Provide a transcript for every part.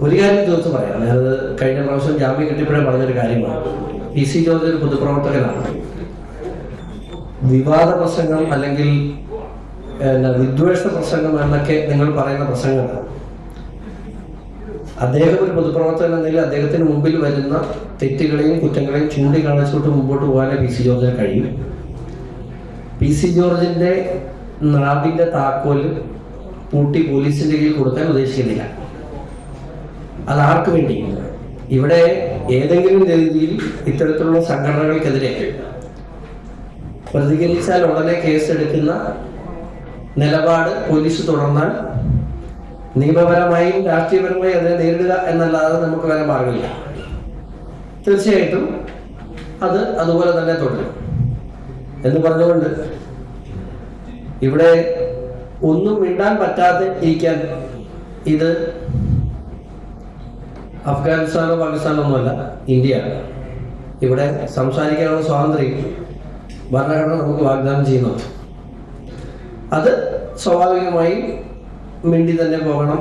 ഒരു കാര്യം തീർത്ത് പറയാം. ഞാനത് കഴിഞ്ഞ പ്രാവശ്യം ജാമ്യം കിട്ടിയപ്പോഴേ പറഞ്ഞൊരു കാര്യമാണ്. പി സി ജോർജ് ഒരു പൊതുപ്രവർത്തകനാണ്. വിവാദ പ്രസംഗം അല്ലെങ്കിൽ വിദ്വേഷ പ്രസംഗം എന്നൊക്കെ നിങ്ങൾ പറയുന്ന പ്രസംഗങ്ങൾ, അദ്ദേഹം ഒരു പൊതുപ്രവർത്തകൻ എന്നെങ്കിൽ അദ്ദേഹത്തിന് മുമ്പിൽ വരുന്ന തെറ്റുകളെയും കുറ്റങ്ങളെയും ചൂണ്ടിക്കാണിച്ചുകൊണ്ട് മുമ്പോട്ട് പോകാനേ പി സി ജോർജിന് കഴിയും. പി സി ജോർജിന്റെ നാടിന്റെ താക്കോല് പൂട്ടി പോലീസിന്റെ കയ്യിൽ കൊടുക്കാൻ ഉദ്ദേശിക്കുന്നില്ല. അതാർക്ക് വേണ്ടി? ഇവിടെ ഏതെങ്കിലും രീതിയിൽ ഇത്തരത്തിലുള്ള സംഘടനകൾക്കെതിരെ പ്രതികരിച്ചാൽ ഉടനെ കേസെടുക്കുന്ന നിലപാട് പോലീസ് തുടർന്നാൽ നിയമപരമായും രാഷ്ട്രീയപരമായും അതിനെ നേരിടുക എന്നല്ലാതെ നമുക്ക് വേറെ മാർഗമില്ല. തീർച്ചയായിട്ടും അത് അതുപോലെ തന്നെ തുടരും എന്ന് പറഞ്ഞുകൊണ്ട് ഇവിടെ ഒന്നും മിണ്ടാൻ പറ്റാതെ ഇരിക്കാൻ, ഇത് അഫ്ഗാനിസ്ഥാനോ പാകിസ്ഥാനോ ഒന്നുമല്ല, ഇന്ത്യയാണ്. ഇവിടെ സംസാരിക്കാനുള്ള സ്വാതന്ത്ര്യം ഭരണഘടന നമുക്ക് വാഗ്ദാനം ചെയ്യുന്നുണ്ട്. അത് സ്വാഭാവികമായി മിണ്ടി തന്നെ പോകണം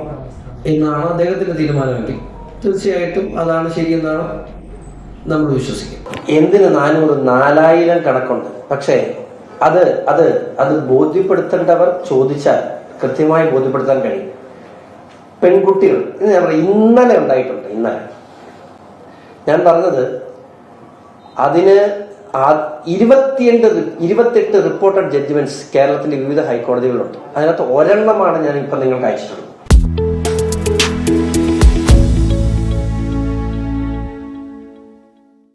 എന്നാണ് അദ്ദേഹത്തിന്റെ തീരുമാനമെങ്കിൽ തീർച്ചയായിട്ടും അതാണ് ശരിയെന്നാണ് നമ്മൾ വിശ്വസിക്കുന്നത്. എന്തിന് 400-4000 കണക്കുണ്ട്. പക്ഷേ അത് അത് അത് ബോധ്യപ്പെടുത്തേണ്ടവർ ചോദിച്ചാൽ കൃത്യമായി ബോധ്യപ്പെടുത്താൻ കഴിയും. പെൺകുട്ടികൾ ഞാൻ പറയാം, ഇന്നലെ ഉണ്ടായിട്ടുണ്ട്. ഇന്നലെ ഞാൻ പറഞ്ഞത് അതിന് 28 റിപ്പോർട്ടഡ് ജഡ്ജ്മെന്റ്സ് കേരളത്തിന്റെ വിവിധ ഹൈക്കോടതികളുണ്ട്. അതിനകത്ത് ഒരെണ്ണമാണ് ഞാൻ ഇപ്പം നിങ്ങൾക്ക് അയച്ചിട്ടുള്ളത്.